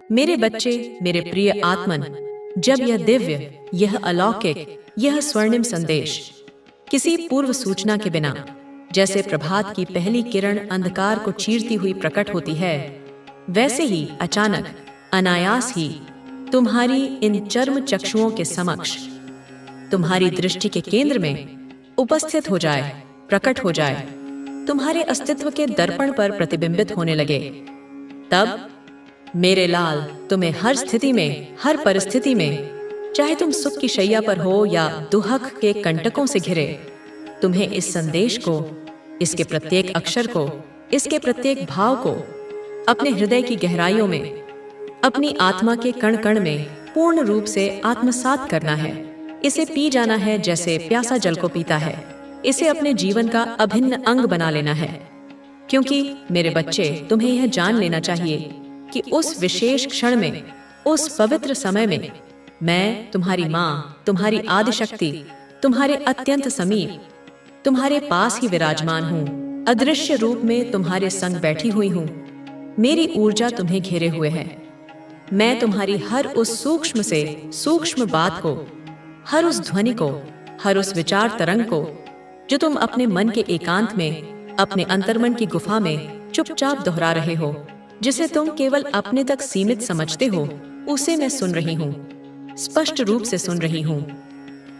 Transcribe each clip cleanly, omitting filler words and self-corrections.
मेरे बच्चे, मेरे प्रिय आत्मन, जब यह दिव्य, यह अलौकिक, यह स्वर्णिम संदेश किसी पूर्व सूचना के बिना, जैसे प्रभात की पहली किरण अंधकार को चीरती हुई प्रकट होती है, वैसे ही अचानक, अनायास ही तुम्हारी इन चर्म चक्षुओं के समक्ष, तुम्हारी दृष्टि के केंद्र में उपस्थित हो जाए, प्रकट हो जाए, तुम्हारे अस्तित्व के दर्पण पर प्रतिबिंबित होने लगे, तब मेरे लाल तुम्हें हर स्थिति में, हर परिस्थिति में, चाहे तुम सुख की शैया पर हो या दुहक के कंटकों से घिरे, तुम्हें इस संदेश को, इसके प्रत्येक अक्षर को, इसके प्रत्येक भाव को अपने हृदय की गहराइयों में, अपनी आत्मा के कण कण में पूर्ण रूप से आत्मसात करना है। इसे पी जाना है जैसे प्यासा जल को पीता है। इसे अपने जीवन का अभिन्न अंग बना लेना है, क्योंकि मेरे बच्चे, तुम्हें यह जान लेना चाहिए कि उस विशेष क्षण में, उस पवित्र समय में, मैं तुम्हारी माँ, तुम्हारी आदिशक्ति, तुम्हारे अत्यंत समीप, तुम्हारे पास ही विराजमान हूँ। अदृश्य रूप में तुम्हारे संग बैठी हुई हूँ। मेरी ऊर्जा तुम्हें घेरे हुए है। मैं तुम्हारी हर उस सूक्ष्म से सूक्ष्म बात को, हर उस ध्वनि को, हर उस विचार तरंग को, जो तुम अपने मन के एकांत में, अपने अंतर्मन की गुफा में चुपचाप दोहरा रहे हो, जिसे तुम केवल अपने तक सीमित समझते हो, उसे मैं सुन रही हूँ, स्पष्ट रूप से सुन रही हूँ।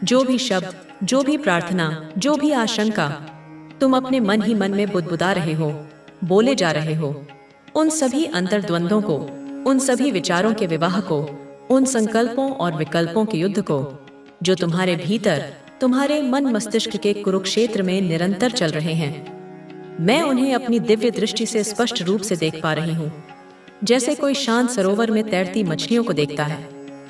जो भी शब्द, जो भी प्रार्थना, जो भी आशंका तुम अपने मन ही मन में बुदबुदा रहे हो, बोले जा रहे हो, उन सभी अंतर्द्वंद्वों को, उन सभी विचारों के विवाह को, उन संकल्पों और विकल्पों के युद्ध को, जो तुम्हारे भीतर, तुम्हारे मन मस्तिष्क के कुरुक्षेत्र में निरंतर चल रहे हैं, मैं उन्हें अपनी दिव्य दृष्टि से स्पष्ट रूप से देख पा रही हूँ, जैसे कोई शांत सरोवर में तैरती मछलियों को देखता है।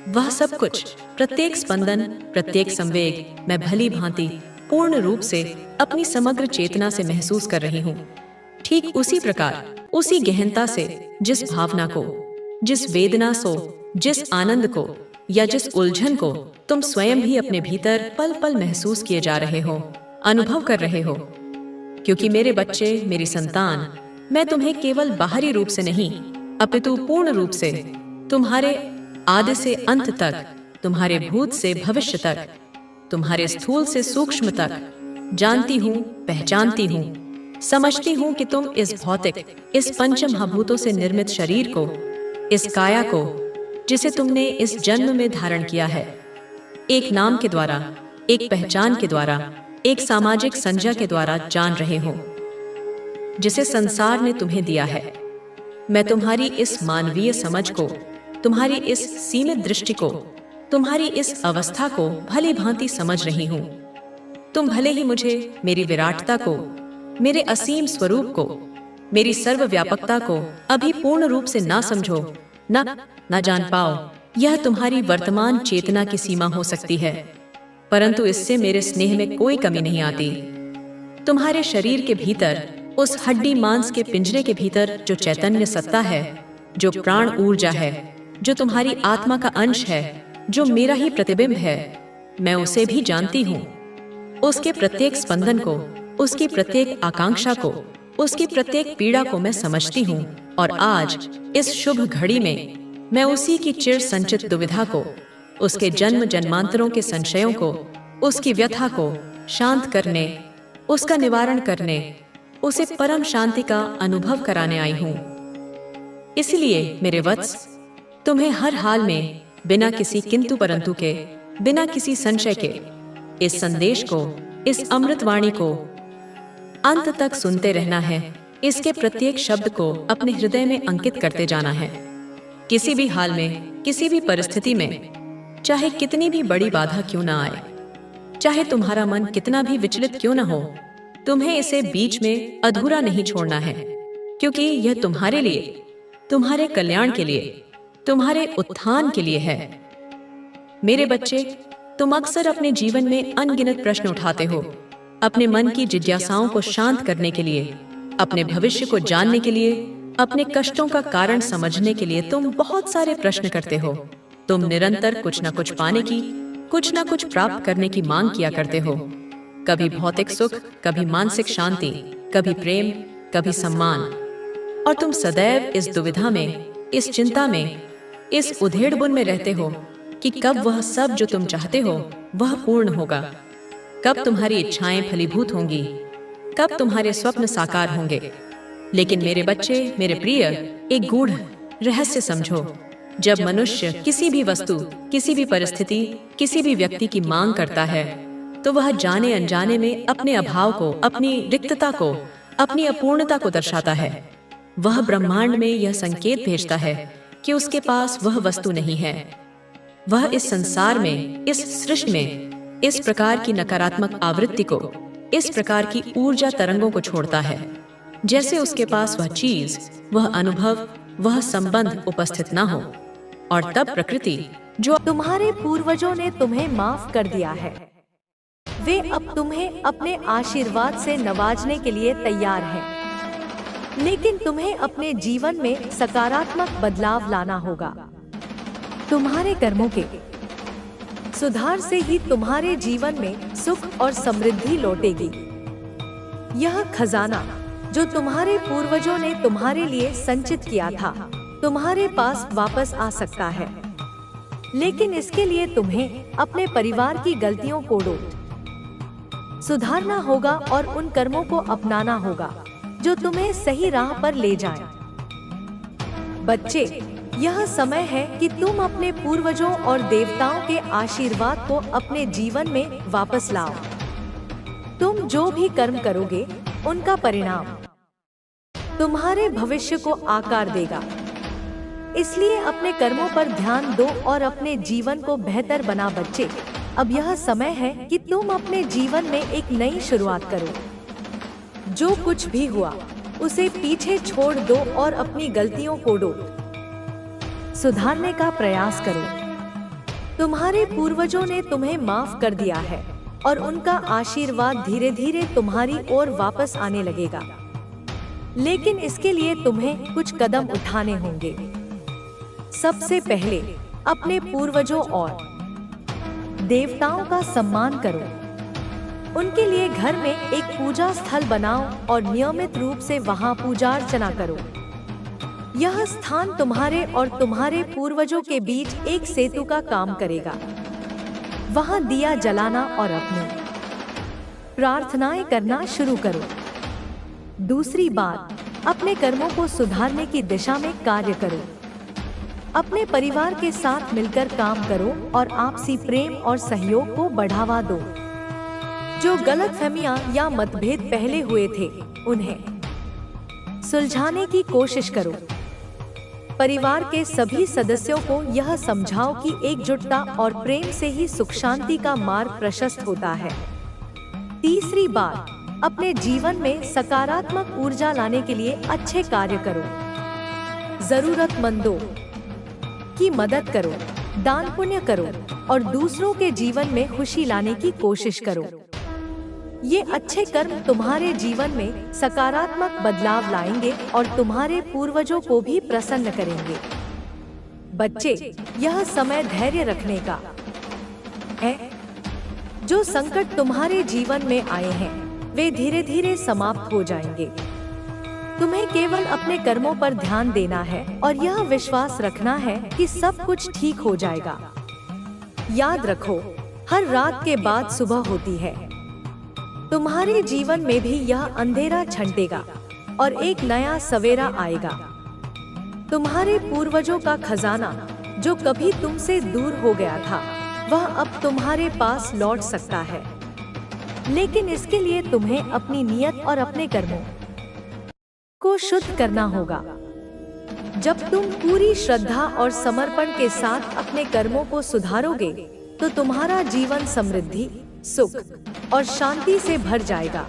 वह सब कुछ, प्रत्येक स्पंदन, प्रत्येक संवेग मैं भली भांति पूर्ण रूप से अपनी समग्र चेतना से महसूस कर रही हूँ। ठीक उसी प्रकार, उसी गहनता से जिस भावना को, जिस वेदना से, जिस आनंद को या जिस उलझन को तुम स्वयं भी अपने भीतर पल पल महसूस किए जा रहे हो, अनुभव कर रहे हो। क्योंकि मेरे बच्चे, मेरी संतान, मैं तुम्हें केवल बाहरी रूप से नहीं, अपितु पूर्ण रूप से, तुम्हारे आदि से अंत तक, तुम्हारे भूत से भविष्य तक, तुम्हारे स्थूल से सूक्ष्म तक जानती हूँ, पहचानती हूँ, समझती हूँ कि तुम इस भौतिक, इस पंच महाभूतों से निर्मित शरीर को, इस काया को, जिसे तुमने इस जन्म में धारण किया है, एक नाम के द्वारा, एक पहचान के द्वारा, एक सामाजिक संज्ञा के द्वारा जान रहे हो, जिसे संसार ने तुम्हें दिया है। मैं तुम्हारी इस मानवीय समझ को, तुम्हारी इस सीमित दृष्टि को, तुम्हारी इस अवस्था को भली भांति समझ रही हूँ। तुम भले ही मुझे, मेरी विराटता को, मेरे असीम स्वरूप को, मेरी सर्वव्यापकता को अभी पूर्ण रूप से ना समझो, ना जान पाओ। यह तुम्हारी वर्तमान चेतना की सीमा हो सकती है, परंतु इससे मेरे स्नेह में कोई कमी नहीं आती। तुम्हारे शरीर के भीतर, उस हड्डी मांस के पिंजरे के भीतर जो चैतन्य सत्ता है, जो प्राण ऊर्जा है, जो तुम्हारी आत्मा का अंश है, जो मेरा ही प्रतिबिंब है, मैं उसे भी जानती हूँ। उसके प्रत्येक स्पंदन को, उसकी प्रत्येक आकांक्षा को, उसकी प्रत्येक पीड़ा को मैं समझती हूँ। और आज इस शुभ घड़ी में मैं उसी की चिर संचित दुविधा को, उसके जन्म जन्मांतरों के संशयों को, उसकी व्यथा को शांत करने, उसका निवारण करने, उसे परम शांति का अनुभव कराने आई हूँ। इसलिए मेरे वत्स, तुम्हें हर हाल में, बिना किसी किंतु परंतु के, बिना किसी संशय के, इस संदेश को, इस अमृतवाणी को अंत तक सुनते रहना है। इसके प्रत्येक शब्द को अपने हृदय में अंकित करते जाना है। किसी भी हाल में, किसी भी परिस्थिति में, चाहे कितनी भी बड़ी बाधा क्यों ना आए, चाहे तुम्हारा मन कितना भी विचलित क्यों ना हो, तुम्हें इसे बीच में अधूरा नहीं छोड़ना है, क्योंकि यह तुम्हारे लिए, तुम्हारे कल्याण के लिए, तुम्हारे उत्थान के लिए है। मेरे बच्चे, तुम अक्सर अपने जीवन में अनगिनत प्रश्न उठाते हो, अपने मन की जिज्ञासाओं को शांत करने के लिए, अपने भविष्य को जानने के लिए, अपने कष्टों का कारण समझने के लिए तुम बहुत सारे प्रश्न करते हो। तुम निरंतर कुछ न कुछ पाने की, कुछ न कुछ प्राप्त करने की मांग किया करते हो। कभी भौतिक सुख, कभी मानसिक शांति, कभी प्रेम, कभी सम्मान। और तुम सदैव इस दुविधा में, इस चिंता में, इस उधेड़बुन में रहते हो कि कब वह सब जो तुम चाहते हो वह पूर्ण होगा, कब तुम्हारी इच्छाएं फलीभूत होंगी, कब तुम्हारे स्वप्न साकार होंगे। लेकिन मेरे बच्चे, मेरे प्रिय, एक गूढ़ रहस्य समझो। जब मनुष्य किसी भी वस्तु, किसी भी परिस्थिति, किसी भी व्यक्ति की मांग करता है, तो वह जाने अनजाने में अपने अभाव को, अपनी रिक्तता को, अपनी अपूर्णता को दर्शाता है। वह ब्रह्मांड में यह संकेत भेजता है कि उसके पास वह वस्तु नहीं है। वह इस संसार में, इस सृष्टि में इस प्रकार की नकारात्मक आवृत्ति को, इस प्रकार की ऊर्जा तरंगों को छोड़ता है, जैसे उसके पास वह चीज, वह अनुभव, वह संबंध उपस्थित ना हो। और तब प्रकृति, जो तुम्हारे पूर्वजों ने तुम्हें माफ कर दिया है, वे अब तुम्हें अपने आशीर्वाद से नवाजने के लिए तैयार हैं। लेकिन तुम्हें अपने जीवन में सकारात्मक बदलाव लाना होगा। तुम्हारे कर्मों के सुधार से ही तुम्हारे जीवन में सुख और समृद्धि लौटेगी। यह खजाना जो तुम्हारे पूर्वजों ने तुम्हारे लिए संचित किया था, तुम्हारे पास वापस आ सकता है। लेकिन इसके लिए तुम्हें अपने परिवार की गलतियों को सुधारना होगा और उन कर्मों को अपनाना होगा जो तुम्हें सही राह पर ले जाएं। बच्चे, यह समय है कि तुम अपने पूर्वजों और देवताओं के आशीर्वाद को अपने जीवन में वापस लाओ। तुम जो भी कर्म करोगे, उनका परिणाम तुम्हारे भविष्य को आकार देगा। इसलिए अपने कर्मों पर ध्यान दो और अपने जीवन को बेहतर बना। बच्चे, अब यह समय है कि तुम अपने जीवन में एक नई शुरुआत करो। जो कुछ भी हुआ उसे पीछे छोड़ दो और अपनी गलतियों को सुधारने का प्रयास करो। तुम्हारे पूर्वजों ने तुम्हें माफ कर दिया है और उनका आशीर्वाद धीरे धीरे तुम्हारी ओर वापस आने लगेगा। लेकिन इसके लिए तुम्हें कुछ कदम उठाने होंगे। सबसे पहले अपने पूर्वजों और देवताओं का सम्मान करो। उनके लिए घर में एक पूजा स्थल बनाओ और नियमित रूप से वहां पूजा अर्चना करो। यह स्थान तुम्हारे और तुम्हारे पूर्वजों के बीच एक सेतु का काम करेगा। वहां दिया जलाना और अपनी प्रार्थनाएं करना शुरू करो। दूसरी बात, अपने कर्मों को सुधारने की दिशा में कार्य करो। अपने परिवार के साथ मिलकर काम करो और आपसी प्रेम और सहयोग को बढ़ावा दो। जो गलतफहमियां या मतभेद पहले हुए थे, उन्हें सुलझाने की कोशिश करो। परिवार के सभी सदस्यों को यह समझाओ कि एकजुटता और प्रेम से ही सुख शांति का मार्ग प्रशस्त होता है। तीसरी बात, अपने जीवन में सकारात्मक ऊर्जा लाने के लिए अच्छे कार्य करो। जरूरतमंदों की मदद करो, दान पुण्य करो और दूसरों के जीवन में खुशी लाने की कोशिश करो। ये अच्छे कर्म तुम्हारे जीवन में सकारात्मक बदलाव लाएंगे और तुम्हारे पूर्वजों को भी प्रसन्न करेंगे। बच्चे, यह समय धैर्य रखने का है। जो संकट तुम्हारे जीवन में आए हैं, वे धीरे धीरे समाप्त हो जाएंगे। तुम्हें केवल अपने कर्मों पर ध्यान देना है और यह विश्वास रखना है कि सब कुछ ठीक हो जाएगा। याद रखो, हर रात के बाद सुबह होती है। तुम्हारे जीवन में भी यह अंधेरा छंटेगा और एक नया सवेरा आएगा। तुम्हारे पूर्वजों का खजाना जो कभी तुमसे दूर हो गया था, वह अब तुम्हारे पास लौट सकता है। लेकिन इसके लिए तुम्हें अपनी नियत और अपने कर्मों को शुद्ध करना होगा। जब तुम पूरी श्रद्धा और समर्पण के साथ अपने कर्मों को सुधारोगे, तो तुम्हारा जीवन समृद्धि, सुख और शांति से भर जाएगा।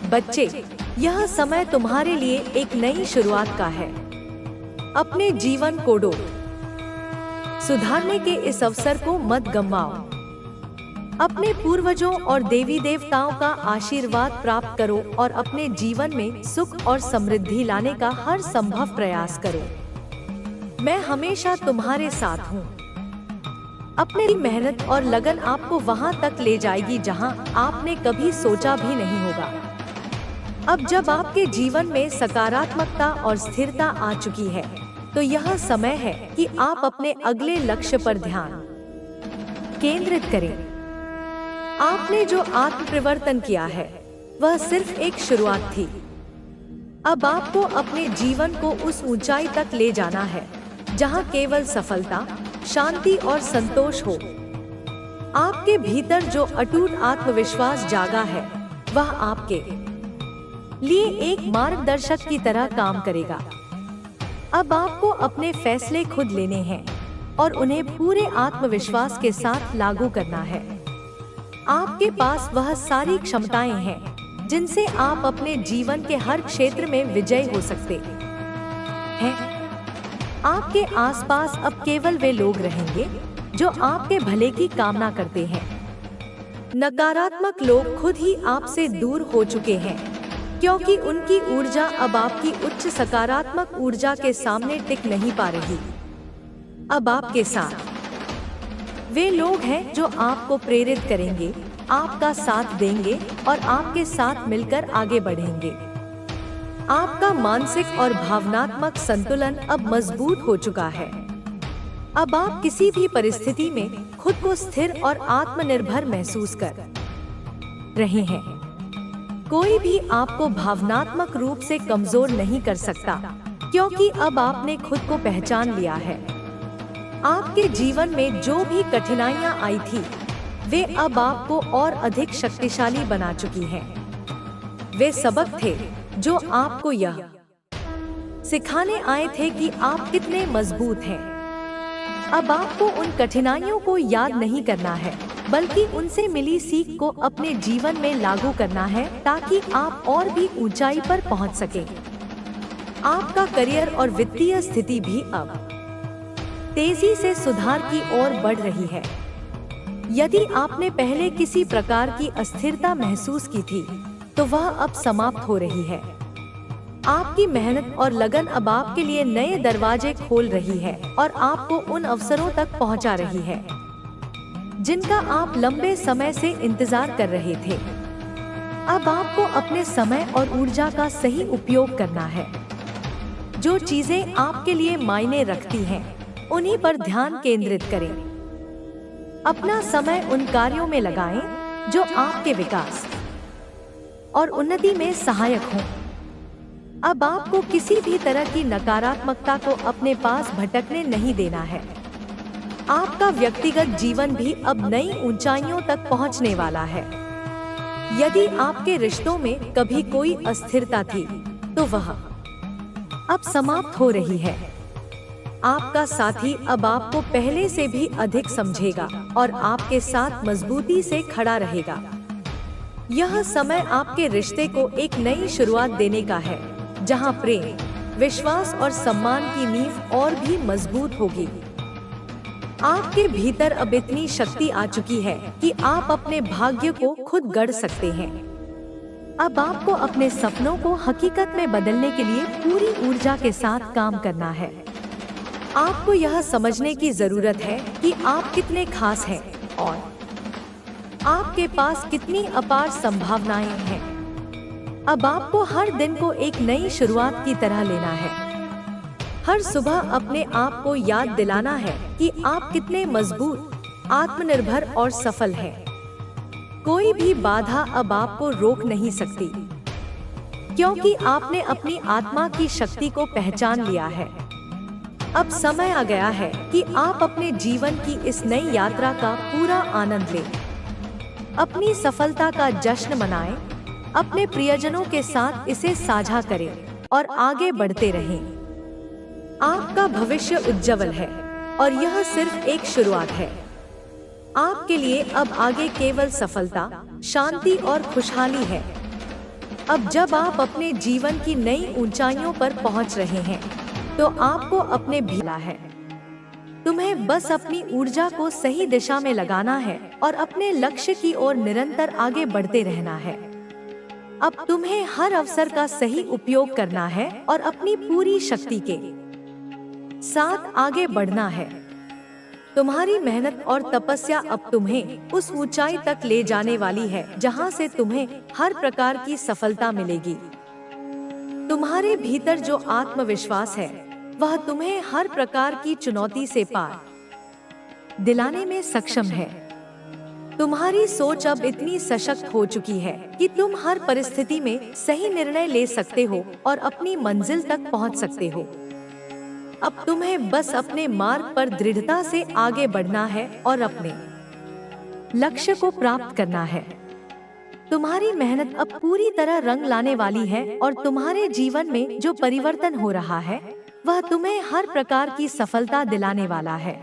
बच्चे, यह समय तुम्हारे लिए एक नई शुरुआत का है। अपने जीवन को सुधारने के इस अवसर को मत गंवाओ। अपने पूर्वजों और देवी देवताओं का आशीर्वाद प्राप्त करो और अपने जीवन में सुख और समृद्धि लाने का हर संभव प्रयास करो। मैं हमेशा तुम्हारे साथ हूँ। अपनी मेहनत और लगन आपको वहां तक ले जाएगी जहां आपने कभी सोचा भी नहीं होगा। अब जब आपके जीवन में सकारात्मकता और स्थिरता आ चुकी है, तो यह समय है कि आप अपने अगले लक्ष्य पर ध्यान केंद्रित करें। आपने जो आत्म परिवर्तन किया है वह सिर्फ एक शुरुआत थी। अब आपको अपने जीवन को उस ऊंचाई तक ले जाना है जहां केवल सफलता, शांति और संतोष हो। आपके भीतर जो अटूट आत्मविश्वास जागा है वह आपके लिए एक मार्गदर्शक की तरह काम करेगा। अब आपको अपने फैसले खुद लेने हैं और उन्हें पूरे आत्मविश्वास के साथ लागू करना है। आपके पास वह सारी क्षमताएं हैं जिनसे आप अपने जीवन के हर क्षेत्र में विजयी हो सकते हैं। आपके आसपास अब केवल वे लोग रहेंगे जो आपके भले की कामना करते हैं। नकारात्मक लोग खुद ही आपसे दूर हो चुके हैं क्योंकि उनकी ऊर्जा अब आपकी उच्च सकारात्मक ऊर्जा के सामने टिक नहीं पा रही। अब आपके साथ वे लोग हैं जो आपको प्रेरित करेंगे, आपका साथ देंगे और आपके साथ मिलकर आगे बढ़ेंगे। आपका मानसिक और भावनात्मक संतुलन अब मजबूत हो चुका है। अब आप किसी भी परिस्थिति में खुद को स्थिर और आत्मनिर्भर महसूस कर रहे हैं। कोई भी आपको भावनात्मक रूप से कमजोर नहीं कर सकता क्योंकि अब आपने खुद को पहचान लिया है। आपके जीवन में जो भी कठिनाइयां आई थी वे अब आपको और अधिक शक्तिशाली बना चुकी हैं। वे सबक थे जो आपको यह सिखाने आए थे कि आप कितने मजबूत हैं। अब आपको उन कठिनाइयों को याद नहीं करना है बल्कि उनसे मिली सीख को अपने जीवन में लागू करना है ताकि आप और भी ऊंचाई पर पहुंच सकें। आपका करियर और वित्तीय स्थिति भी अब तेजी से सुधार की ओर बढ़ रही है। यदि आपने पहले किसी प्रकार की अस्थिरता महसूस की थी तो वह अब समाप्त हो रही है। आपकी मेहनत और लगन अब आपके लिए नए दरवाजे खोल रही है और आपको उन अवसरों तक पहुंचा रही है जिनका आप लंबे समय से इंतजार कर रहे थे। अब आपको अपने समय और ऊर्जा का सही उपयोग करना है। जो चीजें आपके लिए मायने रखती हैं, उन्हीं पर ध्यान केंद्रित करें। अपना समय उन कार्यों में लगाएं जो आपके विकास और उन्नति में सहायक हों। अब आपको किसी भी तरह की नकारात्मकता को अपने पास भटकने नहीं देना है। आपका व्यक्तिगत जीवन भी अब नई ऊंचाइयों तक पहुंचने वाला है। यदि आपके रिश्तों में कभी कोई अस्थिरता थी तो वह अब समाप्त हो रही है। आपका साथी अब आपको पहले से भी अधिक समझेगा और आपके साथ मजबूती से खड़ा रहेगा। यह समय आपके रिश्ते को एक नई शुरुआत देने का है जहां प्रेम, विश्वास और सम्मान की नींव और भी मजबूत होगी। आपके भीतर अब इतनी शक्ति आ चुकी है कि आप अपने भाग्य को खुद गढ़ सकते हैं। अब आपको अपने सपनों को हकीकत में बदलने के लिए पूरी ऊर्जा के साथ काम करना है। आपको यह समझने की जरूरत है कि आप कितने खास हैं और आपके पास कितनी अपार संभावनाएं हैं। अब आपको हर दिन को एक नई शुरुआत की तरह लेना है। हर सुबह अपने आप को याद दिलाना है कि आप कितने मजबूत, आत्मनिर्भर और सफल हैं। कोई भी बाधा अब आपको रोक नहीं सकती क्योंकि आपने अपनी आत्मा की शक्ति को पहचान लिया है। अब समय आ गया है कि आप अपने जीवन की इस नई यात्रा का पूरा आनंद लें। अपनी सफलता का जश्न मनाएं, अपने प्रियजनों के साथ इसे साझा करें और आगे बढ़ते रहें। आपका भविष्य उज्जवल है और यह सिर्फ एक शुरुआत है। आपके लिए अब आगे केवल सफलता, शांति और खुशहाली है। अब जब आप अपने जीवन की नई ऊंचाइयों पर पहुंच रहे हैं तो आपको अपने भीला है। तुम्हें बस अपनी ऊर्जा को सही दिशा में लगाना है और अपने लक्ष्य की ओर निरंतर आगे बढ़ते रहना है। अब तुम्हें हर अवसर का सही उपयोग करना है और अपनी पूरी शक्ति के साथ आगे बढ़ना है। तुम्हारी मेहनत और तपस्या अब तुम्हें उस ऊंचाई तक ले जाने वाली है जहां से तुम्हें हर प्रकार की सफलता मिलेगी। तुम्हारे भीतर जो आत्मविश्वास है वह तुम्हें हर प्रकार की चुनौती से पार दिलाने में सक्षम है। तुम्हारी सोच अब इतनी सशक्त हो चुकी है कि तुम हर परिस्थिति में सही निर्णय ले सकते हो और अपनी मंजिल तक पहुंच सकते हो। अब तुम्हें बस अपने मार्ग पर दृढ़ता से आगे बढ़ना है और अपने लक्ष्य को प्राप्त करना है। तुम्हारी मेहनत अब पूरी तरह रंग लाने वाली है और तुम्हारे जीवन में जो परिवर्तन हो रहा है वह तुम्हें हर प्रकार की सफलता दिलाने वाला है।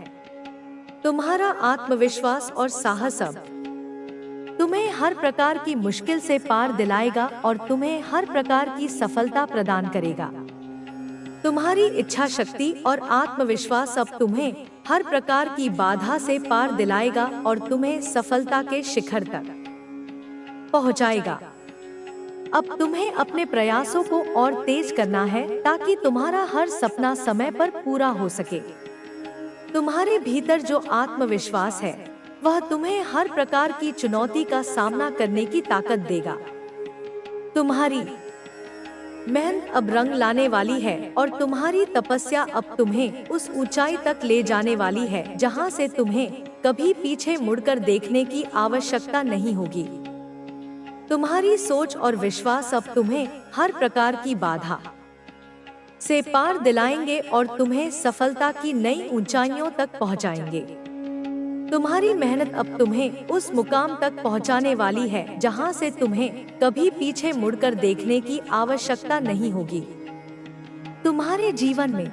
तुम्हारा आत्मविश्वास और साहस अब तुम्हें हर प्रकार की मुश्किल से पार दिलाएगा और तुम्हें हर प्रकार की सफलता प्रदान करेगा। तुम्हारी इच्छा शक्ति और आत्मविश्वास अब तुम्हें हर प्रकार की बाधा से पार दिलाएगा और तुम्हें सफलता के शिखर तक पहुंचाएगा। अब तुम्हें अपने प्रयासों को और तेज करना है ताकि तुम्हारा हर सपना समय पर पूरा हो सके। तुम्हारे भीतर जो आत्मविश्वास है वह तुम्हें हर प्रकार की चुनौती का सामना करने की ताकत देगा। तुम्हारी मेहनत अब रंग लाने वाली है और तुम्हारी तपस्या अब तुम्हें उस ऊंचाई तक ले जाने वाली है जहां से तुम्हें कभी पीछे मुड़कर देखने की आवश्यकता नहीं होगी। तुम्हारी सोच और विश्वास अब तुम्हें हर प्रकार की बाधा से पार दिलाएंगे और तुम्हें सफलता की नई ऊंचाइयों तक पहुंचाएंगे। तुम्हारी मेहनत अब तुम्हें उस मुकाम तक पहुंचाने वाली है जहां से तुम्हें कभी पीछे मुड़कर देखने की आवश्यकता नहीं होगी। तुम्हारे जीवन में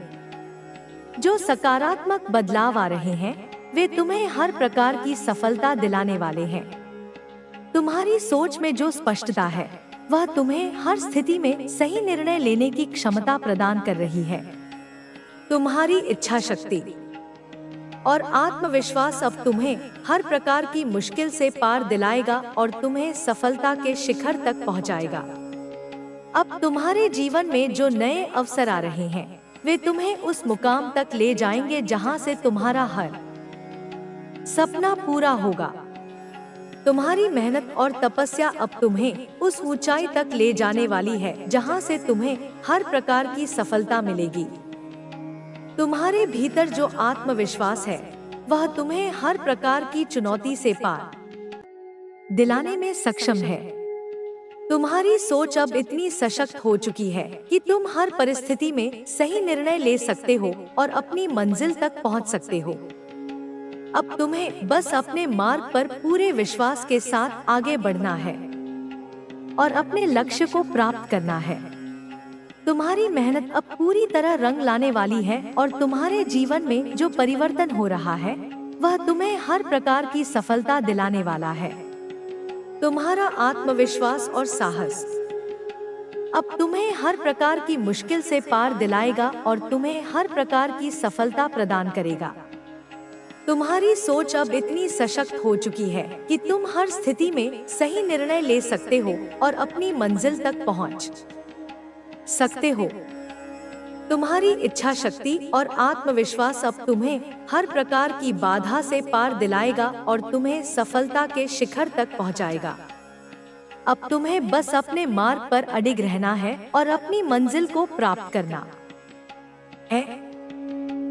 जो सकारात्मक बदलाव आ रहे हैं वे तुम्हें हर प्रकार की सफलता दिलाने वाले हैं। तुम्हारी सोच में जो स्पष्टता है वह तुम्हें हर स्थिति में सही निर्णय लेने की क्षमता प्रदान कर रही है। तुम्हारी इच्छा शक्ति और आत्मविश्वास अब तुम्हें हर प्रकार की मुश्किल से पार दिलाएगा और तुम्हें सफलता के शिखर तक पहुंचाएगा। अब तुम्हारे जीवन में जो नए अवसर आ रहे हैं वे तुम्हें उस मुकाम तक ले जाएंगे जहां से तुम्हारा हर सपना पूरा होगा। तुम्हारी मेहनत और तपस्या अब तुम्हें उस ऊंचाई तक ले जाने वाली है जहां से तुम्हें हर प्रकार की सफलता मिलेगी। तुम्हारे भीतर जो आत्मविश्वास है वह तुम्हें हर प्रकार की चुनौती से पार दिलाने में सक्षम है। तुम्हारी सोच अब इतनी सशक्त हो चुकी है कि तुम हर परिस्थिति में सही निर्णय ले सकते हो और अपनी मंजिल तक पहुंच सकते हो। अब तुम्हें बस अपने मार्ग पर पूरे विश्वास के साथ आगे बढ़ना है और अपने लक्ष्य को प्राप्त करना है। तुम्हारी मेहनत अब पूरी तरह रंग लाने वाली है और तुम्हारे जीवन में जो परिवर्तन हो रहा है वह तुम्हें हर प्रकार की सफलता दिलाने वाला है। तुम्हारा आत्मविश्वास और साहस अब तुम्हें हर प्रकार की मुश्किल से पार दिलाएगा और तुम्हें हर प्रकार की सफलता प्रदान करेगा। तुम्हारी सोच अब इतनी सशक्त हो चुकी है कि तुम हर स्थिति में सही निर्णय ले सकते हो और अपनी मंजिल तक पहुंच सकते हो। तुम्हारी इच्छा शक्ति और आत्मविश्वास अब तुम्हें हर प्रकार की बाधा से पार दिलाएगा और तुम्हें सफलता के शिखर तक पहुंचाएगा। अब तुम्हें बस अपने मार्ग पर अडिग रहना है और अपनी मंजिल को प्राप्त करना है।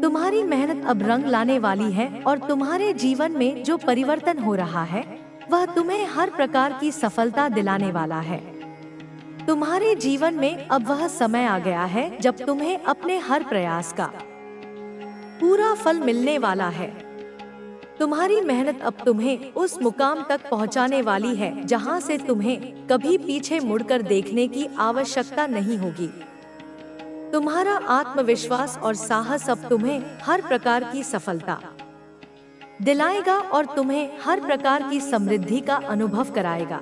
तुम्हारी मेहनत अब रंग लाने वाली है और तुम्हारे जीवन में जो परिवर्तन हो रहा है वह तुम्हें हर प्रकार की सफलता दिलाने वाला है। तुम्हारे जीवन में अब वह समय आ गया है जब तुम्हें अपने हर प्रयास का पूरा फल मिलने वाला है। तुम्हारी मेहनत अब तुम्हें उस मुकाम तक पहुंचाने वाली है जहां से तुम्हें कभी पीछे मुड़कर देखने की आवश्यकता नहीं होगी। तुम्हारा आत्मविश्वास और साहस अब तुम्हें हर प्रकार की सफलता दिलाएगा और तुम्हें हर प्रकार की समृद्धि का अनुभव कराएगा।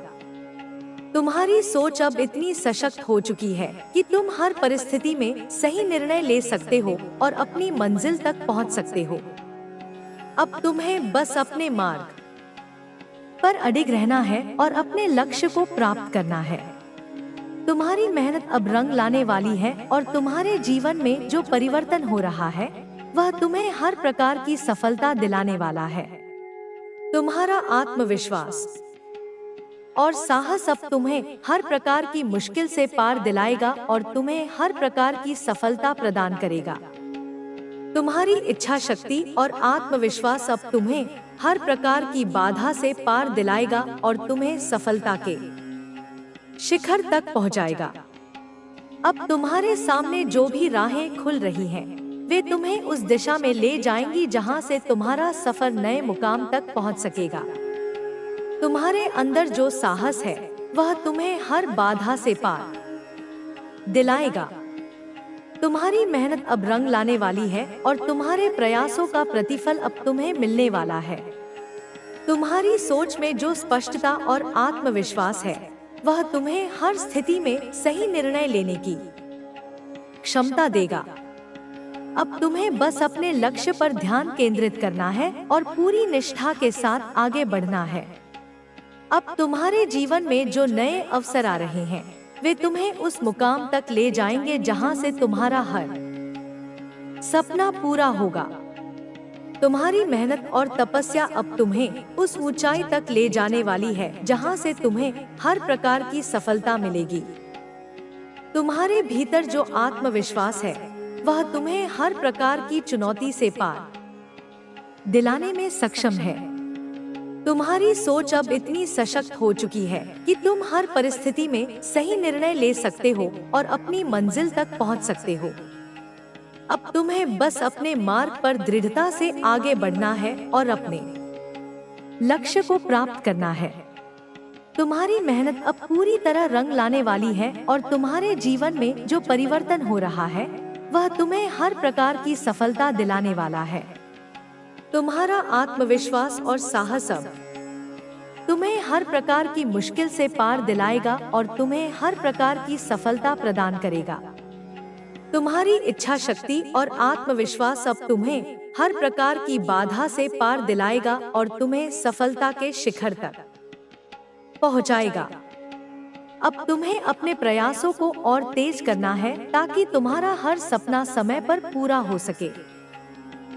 तुम्हारी सोच अब इतनी सशक्त हो चुकी है कि तुम हर परिस्थिति में सही निर्णय ले सकते हो और अपनी मंजिल तक पहुंच सकते हो। अब तुम्हें बस अपने मार्ग पर अडिग रहना है और अपने लक्ष्य को प्राप्त करना है। तुम्हारी मेहनत अब रंग लाने वाली है और तुम्हारे जीवन में जो परिवर्तन हो रहा है वह तुम्हें हर प्रकार की सफलता दिलाने वाला है। तुम्हारा आत्मविश्वास और साहस अब तुम्हें हर प्रकार की मुश्किल से पार दिलाएगा और तुम्हें हर प्रकार की सफलता प्रदान करेगा। तुम्हारी इच्छा शक्ति और आत्मविश्वास अब तुम्हें हर प्रकार की बाधा से पार दिलाएगा और तुम्हें सफलता के शिखर तक पहुंचाएगा। अब तुम्हारे सामने जो भी राहें खुल रही हैं, वे तुम्हें उस दिशा में ले जाएंगी जहां से तुम्हारा सफर नए मुकाम तक पहुंच सकेगा। तुम्हारे अंदर जो साहस है वह तुम्हें हर बाधा से पार दिलाएगा। तुम्हारी मेहनत अब रंग लाने वाली है और तुम्हारे प्रयासों का प्रतिफल अब तुम्हें मिलने वाला है। तुम्हारी सोच में जो स्पष्टता और आत्मविश्वास है वह तुम्हें हर स्थिति में सही निर्णय लेने की क्षमता देगा। अब तुम्हें बस अपने लक्ष्य पर ध्यान केंद्रित करना है और पूरी निष्ठा के साथ आगे बढ़ना है। अब तुम्हारे जीवन में जो नए अवसर आ रहे हैं वे तुम्हें उस मुकाम तक ले जाएंगे जहां से तुम्हारा हर सपना पूरा होगा। तुम्हारी मेहनत और तपस्या अब तुम्हें उस ऊंचाई तक ले जाने वाली है जहां से तुम्हें हर प्रकार की सफलता मिलेगी। तुम्हारे भीतर जो आत्मविश्वास है वह तुम्हें हर प्रकार की चुनौती से पार दिलाने में सक्षम है। तुम्हारी सोच अब इतनी सशक्त हो चुकी है कि तुम हर परिस्थिति में सही निर्णय ले सकते हो और अपनी मंजिल तक पहुंच सकते हो। अब तुम्हें बस अपने मार्ग पर दृढ़ता से आगे बढ़ना है और अपने लक्ष्य को प्राप्त करना है। तुम्हारी मेहनत अब पूरी तरह रंग लाने वाली है और तुम्हारे जीवन में जो परिवर्तन हो रहा है वह तुम्हें हर प्रकार की सफलता दिलाने वाला है। तुम्हारा आत्मविश्वास और साहस अब तुम्हें हर प्रकार की मुश्किल से पार दिलाएगा और तुम्हें हर प्रकार की सफलता प्रदान करेगा। तुम्हारी इच्छा शक्ति और आत्मविश्वास अब तुम्हें हर प्रकार की बाधा से पार दिलाएगा और तुम्हें सफलता के शिखर तक पहुंचाएगा। अब तुम्हें अपने प्रयासों को और तेज करना है ताकि तुम्हारा हर सपना समय पर पूरा हो सके।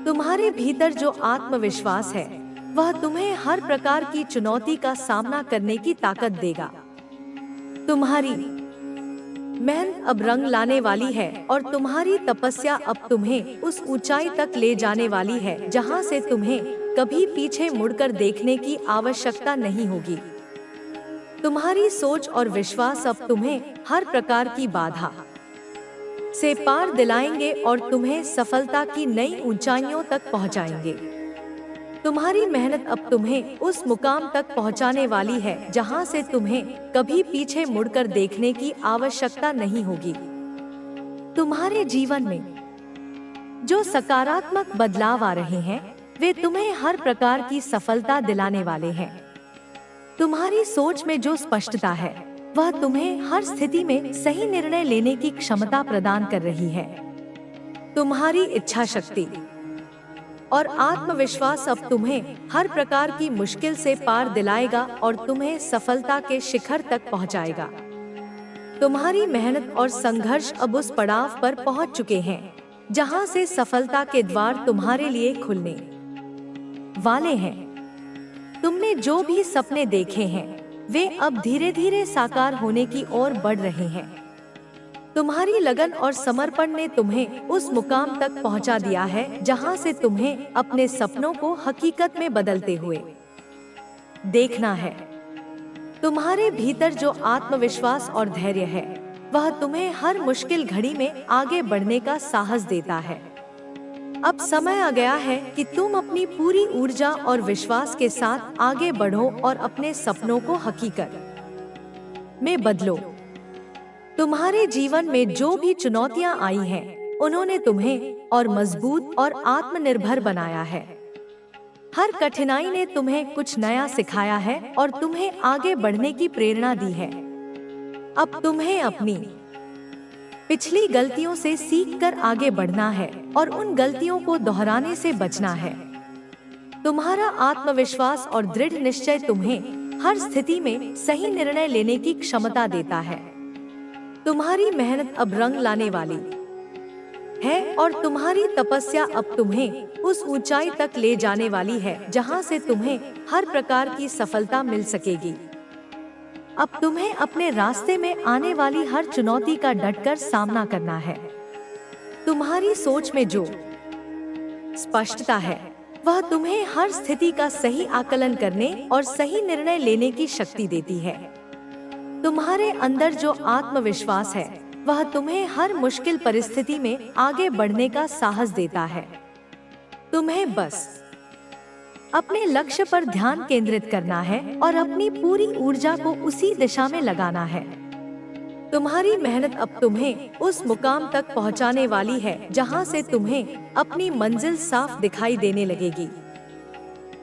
तुम्हारे भीतर जो आत्मविश्वास है वह तुम्हें हर प्रकार की चुनौती का सामना करने की ताकत देगा। तुम्हारी मेहनत अब रंग लाने वाली है और तुम्हारी तपस्या अब तुम्हें उस ऊंचाई तक ले जाने वाली है जहां से तुम्हें कभी पीछे मुड़कर देखने की आवश्यकता नहीं होगी। तुम्हारी सोच और विश्वास अब तुम्हें हर प्रकार की बाधा से पार दिलाएंगे और तुम्हें सफलता की नई ऊंचाइयों तक पहुंचाएंगे। तुम्हारी मेहनत अब तुम्हें उस मुकाम तक पहुंचाने वाली है जहां से तुम्हें कभी पीछे मुड़कर देखने की आवश्यकता नहीं होगी। तुम्हारे जीवन में जो सकारात्मक बदलाव आ रहे हैं वे तुम्हें हर प्रकार की सफलता दिलाने वाले हैं। तुम्हारी सोच में जो स्पष्टता है वह तुम्हें हर स्थिति में सही निर्णय लेने की क्षमता प्रदान कर रही है। तुम्हारी इच्छा शक्ति और आत्मविश्वास अब तुम्हें हर प्रकार की मुश्किल से पार दिलाएगा और तुम्हें सफलता के शिखर तक पहुंचाएगा। तुम्हारी मेहनत और संघर्ष अब उस पड़ाव पर पहुंच चुके हैं जहां से सफलता के द्वार तुम्हारे लिए खुलने वाले हैं। तुमने जो भी सपने देखे हैं वे अब धीरे धीरे साकार होने की ओर बढ़ रहे हैं। तुम्हारी लगन और समर्पण ने तुम्हें उस मुकाम तक पहुंचा दिया है जहां से तुम्हें अपने सपनों को हकीकत में बदलते हुए देखना है। तुम्हारे भीतर जो आत्मविश्वास और धैर्य है वह तुम्हें हर मुश्किल घड़ी में आगे बढ़ने का साहस देता है। अब समय आ गया है कि तुम अपनी पूरी ऊर्जा और विश्वास के साथ आगे बढ़ो और अपने सपनों को हकीकत में बदलो। तुम्हारे जीवन में जो भी चुनौतियां आई हैं, उन्होंने तुम्हें और मजबूत और आत्मनिर्भर बनाया है। हर कठिनाई ने तुम्हें कुछ नया सिखाया है और तुम्हें आगे बढ़ने की प्रेरणा दी है। अब तुम्हें अपनी पिछली गलतियों से सीखकर आगे बढ़ना है और उन गलतियों को दोहराने से बचना है। तुम्हारा आत्मविश्वास और दृढ़ निश्चय तुम्हें हर स्थिति में सही निर्णय लेने की क्षमता देता है। तुम्हारी मेहनत अब रंग लाने वाली है और तुम्हारी तपस्या अब तुम्हें उस ऊंचाई तक ले जाने वाली है जहां से तुम्हें हर प्रकार की सफलता मिल सकेगी। अब तुम्हें अपने रास्ते में आने वाली हर चुनौती का डटकर सामना करना है। तुम्हारी सोच में जो स्पष्टता है। वह तुम्हें हर स्थिति का सही आकलन करने और सही निर्णय लेने की शक्ति देती है। तुम्हारे अंदर जो आत्मविश्वास है वह तुम्हें हर मुश्किल परिस्थिति में आगे बढ़ने का साहस देता है। तुम्हें बस अपने लक्ष्य पर ध्यान केंद्रित करना है और अपनी पूरी ऊर्जा को उसी दिशा में लगाना है। तुम्हारी मेहनत अब तुम्हें उस मुकाम तक पहुंचाने वाली है जहां से तुम्हें अपनी मंजिल साफ दिखाई देने लगेगी।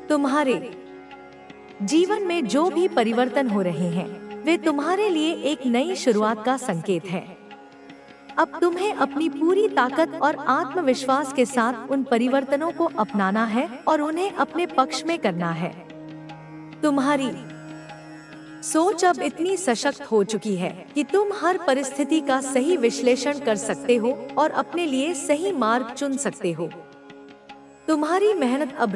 तुम्हारे जीवन में जो भी परिवर्तन हो रहे हैं वे तुम्हारे लिए एक नई शुरुआत का संकेत है। अब तुम्हें अपनी पूरी ताकत और आत्मविश्वास के साथ उन परिवर्तनों को अपनाना है और उन्हें अपने पक्ष में करना है। तुम्हारी सोच अब इतनी सशक्त हो चुकी है कि तुम हर परिस्थिति का सही विश्लेषण कर सकते हो और अपने लिए सही मार्ग चुन सकते हो। तुम्हारी मेहनत अब